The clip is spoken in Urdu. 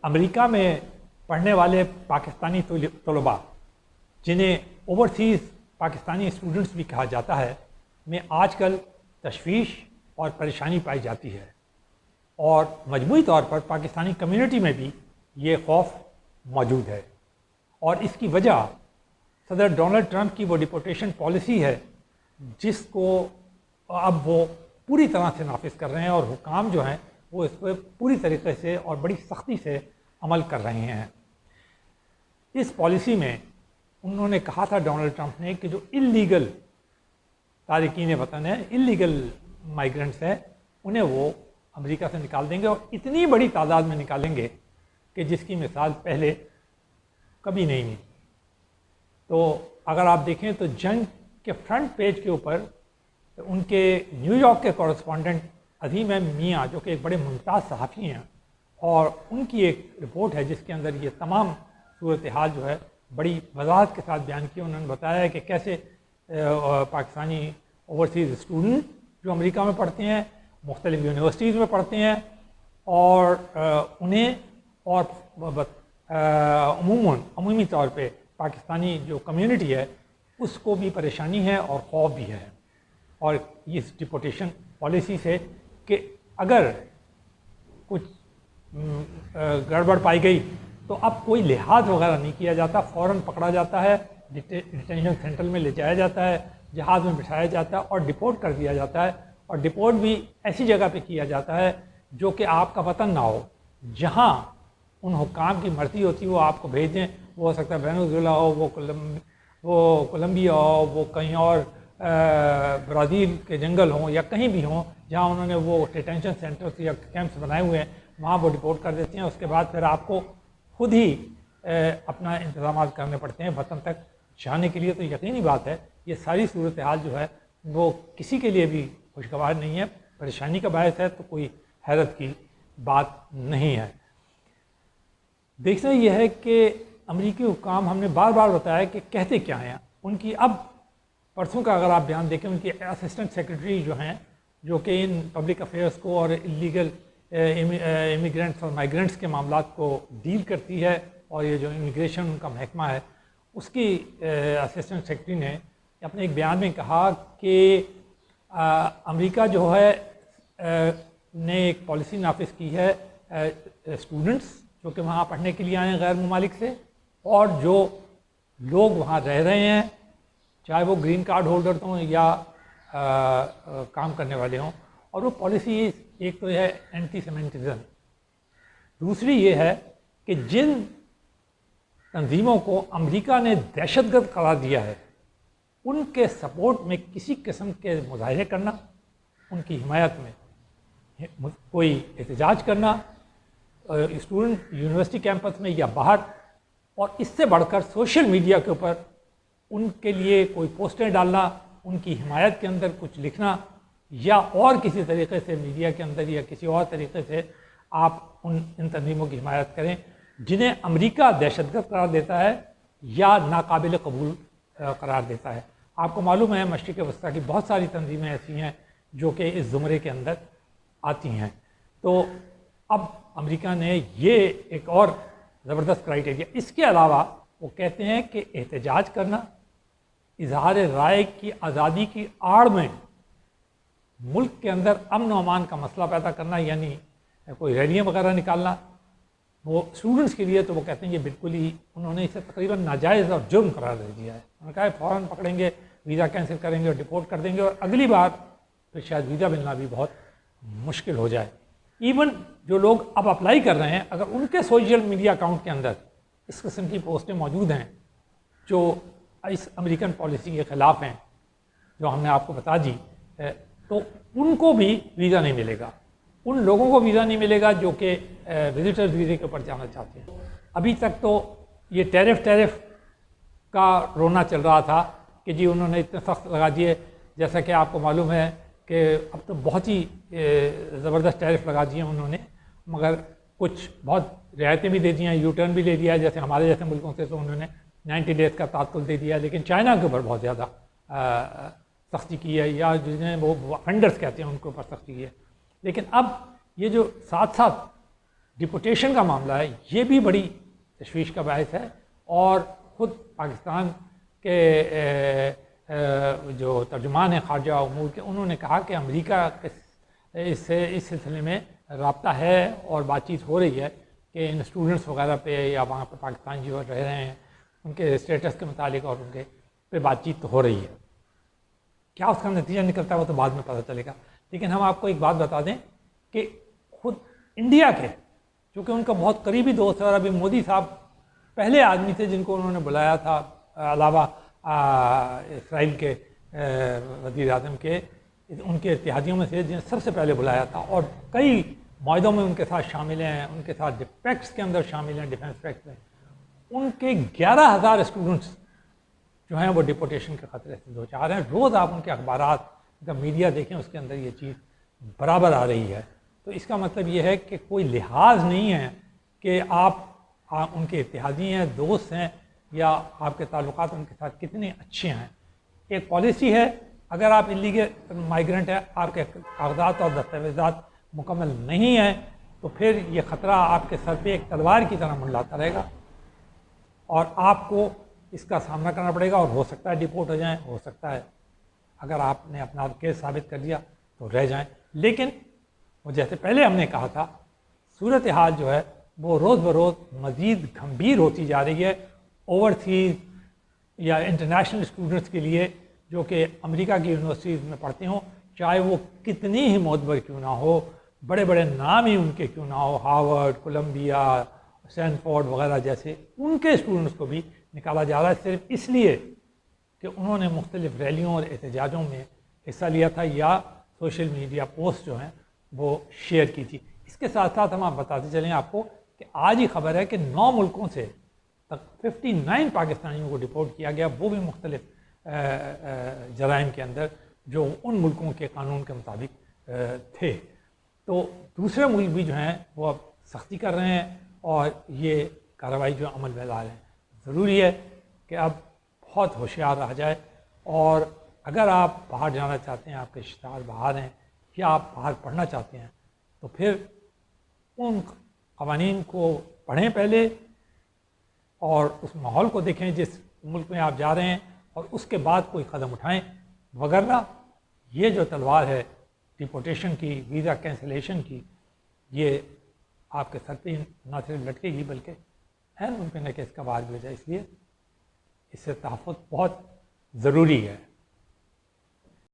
امریکہ میں پڑھنے والے پاکستانی طلباء جنہیں اوورسیز پاکستانی اسٹوڈنٹس بھی کہا جاتا ہے میں آج کل تشویش اور پریشانی پائی جاتی ہے، اور مجموعی طور پر پاکستانی کمیونٹی میں بھی یہ خوف موجود ہے، اور اس کی وجہ صدر ڈونلڈ ٹرمپ کی وہ ڈپورٹیشن پالیسی ہے جس کو اب وہ پوری طرح سے نافذ کر رہے ہیں، اور حکام جو ہیں وہ اس پہ پوری طریقے سے اور بڑی سختی سے عمل کر رہے ہیں۔ اس پالیسی میں انہوں نے کہا تھا ڈونلڈ ٹرمپ نے کہ جو اللیگل تارکین وطن ہیں، اللیگل مائیگرنٹس ہیں، انہیں وہ امریکہ سے نکال دیں گے، اور اتنی بڑی تعداد میں نکالیں گے کہ جس کی مثال پہلے کبھی نہیں ہوئی۔ تو اگر آپ دیکھیں تو جنگ کے فرنٹ پیج کے اوپر ان کے نیو یارک کے کورسپونڈنٹ عظیم احمد میاں، جو کہ ایک بڑے ممتاز صحافی ہیں، اور ان کی ایک رپورٹ ہے جس کے اندر یہ تمام صورتحال جو ہے بڑی وضاحت کے ساتھ بیان کی۔ انہوں نے بتایا ہے کہ کیسے پاکستانی اوورسیز اسٹوڈنٹ جو امریکہ میں پڑھتے ہیں، مختلف یونیورسٹیز میں پڑھتے ہیں، اور انہیں اور عمومی طور پہ پاکستانی جو کمیونٹی ہے اس کو بھی پریشانی ہے اور خوف بھی ہے، اور اس ڈپورٹیشن پالیسی سے کہ اگر کچھ گڑبڑ پائی گئی تو اب کوئی لحاظ وغیرہ نہیں کیا جاتا، فوراً پکڑا جاتا ہے، ڈیٹینشن سینٹر میں لے جایا جاتا ہے، جہاز میں بٹھایا جاتا ہے اور ڈپورٹ کر دیا جاتا ہے، اور ڈپورٹ بھی ایسی جگہ پہ کیا جاتا ہے جو کہ آپ کا وطن نہ ہو، جہاں ان حکام کی مرضی ہوتی وہ آپ کو بھیج دیں۔ وہ ہو سکتا ہے وینزویلا ہو، وہ کولمبیا ہو، وہ کہیں اور برازیل کے جنگل ہوں یا کہیں بھی ہوں جہاں انہوں نے وہ ڈیٹینشن سینٹرز یا کیمپس بنائے ہوئے ہیں، وہاں وہ ڈپورٹ کر دیتے ہیں۔ اس کے بعد پھر آپ کو خود ہی اپنا انتظامات کرنے پڑتے ہیں وطن تک جانے کے لیے۔ تو یقینی بات ہے یہ ساری صورتحال جو ہے وہ کسی کے لیے بھی خوشگوار نہیں ہے، پریشانی کا باعث ہے، تو کوئی حیرت کی بات نہیں ہے۔ دیکھنا یہ ہے کہ امریکی حکام، ہم نے بار بار بتایا کہ کہتے کیا ہیں ان کی۔ اب پرسوں کا اگر آپ بیان دیکھیں، ان کی اسسٹنٹ سیکرٹری جو ہیں، جو کہ ان پبلک افیئرس کو اور اللیگل امیگرینٹس اور مائیگرینٹس کے معاملات کو ڈیل کرتی ہے، اور یہ جو امیگریشن ان کا محکمہ ہے، اس کی اسسٹنٹ سیکرٹری نے اپنے ایک بیان میں کہا کہ امریکہ جو ہے نے ایک پالیسی نافذ کی ہے اسٹوڈنٹس جو کہ وہاں پڑھنے کے لیے آئے ہیں غیر ممالک سے، اور جو لوگ وہاں رہ رہے ہیں، چاہے وہ گرین کارڈ ہولڈر ہوں یا کام کرنے والے ہوں، اور وہ پالیسی ایک تو ہے اینٹی سیمنٹزم، دوسری یہ ہے کہ جن تنظیموں کو امریکہ نے دہشت گرد قرار دیا ہے ان کے سپورٹ میں کسی قسم کے مظاہرے کرنا، ان کی حمایت میں کوئی احتجاج کرنا اسٹوڈنٹ یونیورسٹی کیمپس میں یا باہر، اور اس سے بڑھ کر سوشل میڈیا کے اوپر ان کے لیے کوئی پوسٹیں ڈالنا، ان کی حمایت کے اندر کچھ لکھنا، یا اور کسی طریقے سے میڈیا کے اندر یا کسی اور طریقے سے آپ ان تنظیموں کی حمایت کریں جنہیں امریکہ دہشت گرد قرار دیتا ہے یا ناقابل قبول قرار دیتا ہے۔ آپ کو معلوم ہے مشرق وسطیٰ کی بہت ساری تنظیمیں ایسی ہیں جو کہ اس زمرے کے اندر آتی ہیں۔ تو اب امریکہ نے یہ ایک اور زبردست کرائیٹیریا، اس کے علاوہ وہ کہتے ہیں کہ احتجاج کرنا، اظہار رائے کی آزادی کی آڑ میں ملک کے اندر امن و امان کا مسئلہ پیدا کرنا، یعنی کوئی ریلیاں وغیرہ نکالنا، وہ اسٹوڈنٹس کے لیے تو وہ کہتے ہیں یہ بالکل ہی، انہوں نے اسے تقریباً ناجائز اور جرم قرار دے دیا ہے۔ انہوں نے کہا ہے فوراً پکڑیں گے، ویزا کینسل کریں گے اور ڈپورٹ کر دیں گے، اور اگلی بار پھر شاید ویزا ملنا بھی بہت مشکل ہو جائے۔ ایون جو لوگ اب اپلائی کر رہے ہیں، اگر ان کے سوشل میڈیا اکاؤنٹ کے اندر اس قسم کی پوسٹیں موجود ہیں جو اس امریکن پالیسی کے خلاف ہیں، جو ہم نے آپ کو بتا دی، تو ان کو بھی ویزا نہیں ملے گا، ان لوگوں کو ویزا نہیں ملے گا جو کہ وزٹرز ویزے کے اوپر جانا چاہتے ہیں۔ ابھی تک تو یہ ٹیرف کا رونا چل رہا تھا کہ جی انہوں نے اتنے سخت لگا دیے، جیسا کہ آپ کو معلوم ہے کہ اب تو بہت ہی زبردست ٹیرف لگا دیے انہوں نے، مگر کچھ بہت رعایتیں بھی دے دی ہیں، یو ٹرن بھی لے دیا ہے، جیسے ہمارے جیسے ملکوں سے تو انہوں نے 90 ڈیز کا تعطل دے دیا، لیکن چائنا کے اوپر بہت زیادہ سختی کی ہے، یا جنہیں وہ افینڈرز کہتے ہیں ان کے اوپر سختی کی ہے۔ لیکن اب یہ جو ساتھ ساتھ ڈپوٹیشن کا معاملہ ہے یہ بھی بڑی تشویش کا باعث ہے، اور خود پاکستان کے جو ترجمان ہیں خارجہ امور کے، انہوں نے کہا کہ امریکہ اس سلسلے میں رابطہ ہے اور بات چیت ہو رہی ہے کہ ان اسٹوڈنٹس وغیرہ پہ یا وہاں پہ پاکستان جو رہ رہے ہیں ان کے اسٹیٹس کے متعلق اور ان کے پہ بات چیت تو ہو رہی ہے۔ کیا اس کا نتیجہ نکلتا ہے وہ تو بعد میں پتہ چلے گا، لیکن ہم آپ کو ایک بات بتا دیں کہ خود انڈیا کے چونکہ ان کا بہت قریبی دوست ہے، اور ابھی مودی صاحب پہلے آدمی تھے جن کو انہوں نے بلایا تھا علاوہ اسرائیل کے وزیر اعظم کے، ان کے اتحادیوں میں سے جنہیں سب سے پہلے بلایا تھا، اور کئی معاہدوں میں ان کے ساتھ شامل ہیں، ان کے ساتھ پیکٹس کے اندر شامل ہیں، ڈیفنس پیکٹس میں ان کے 11,000 اسٹوڈنٹس جو ہیں وہ ڈپوٹیشن کے خطرے سے دوچار ہیں۔ روز آپ ان کے اخبارات کا میڈیا دیکھیں، اس کے اندر یہ چیز برابر آ رہی ہے۔ تو اس کا مطلب یہ ہے کہ کوئی لحاظ نہیں ہے کہ آپ ان کے اتحادی ہیں، دوست ہیں، یا آپ کے تعلقات ان کے ساتھ کتنے اچھے ہیں۔ ایک پالیسی ہے، اگر آپ انلیگل مائیگرنٹ ہیں، آپ کے کاغذات اور دستاویزات مکمل نہیں ہیں، تو پھر یہ خطرہ آپ کے سر پہ ایک تلوار کی طرح منڈلاتا رہے گا، اور آپ کو اس کا سامنا کرنا پڑے گا، اور ہو سکتا ہے ڈپورٹ ہو جائیں، ہو سکتا ہے اگر آپ نے اپنا کیس ثابت کر دیا تو رہ جائیں۔ لیکن وہ جیسے پہلے ہم نے کہا تھا، صورتحال جو ہے وہ روز بروز مزید گھمبیر ہوتی جا رہی ہے اوورسیز یا انٹرنیشنل اسٹوڈنٹس کے لیے جو کہ امریکہ کی یونیورسٹیز میں پڑھتے ہوں، چاہے وہ کتنی ہی معتبر کیوں نہ ہو، بڑے بڑے نام ہی ان کے کیوں نہ ہو، ہارورڈ، کولمبیا، سٹینفورڈ وغیرہ جیسے، ان کے اسٹوڈنٹس کو بھی نکالا جا رہا ہے صرف اس لیے کہ انہوں نے مختلف ریلیوں اور احتجاجوں میں حصہ لیا تھا یا سوشل میڈیا پوسٹ جو ہیں وہ شیئر کی تھی۔ اس کے ساتھ ساتھ ہم آپ بتاتے چلیں آپ کو کہ آج ہی خبر ہے کہ 9 ملکوں سے تک 59 پاکستانیوں کو ڈپورٹ کیا گیا، وہ بھی مختلف جرائم کے اندر جو ان ملکوں کے قانون کے مطابق تھے۔ تو دوسرے ملک بھی جو ہیں وہ اب سختی کر رہے ہیں، اور یہ کارروائی جو عمل میں لا رہے ہیں۔ ضروری ہے کہ اب بہت ہوشیار رہا جائے، اور اگر آپ باہر جانا چاہتے ہیں، آپ کے رشتہ دار باہر ہیں، یا آپ باہر پڑھنا چاہتے ہیں، تو پھر ان قوانین کو پڑھیں پہلے، اور اس ماحول کو دیکھیں جس ملک میں آپ جا رہے ہیں، اور اس کے بعد کوئی قدم اٹھائیں، وگرنہ یہ جو تلوار ہے ڈپورٹیشن کی، ویزا کینسلیشن کی، یہ آپ کے سر پہ نہ صرف لٹکے گی بلکہ ہے ممکن ہے کہ اس کا وار بھی ہو جائے۔ اس لیے اس سے تحفظ بہت ضروری ہے۔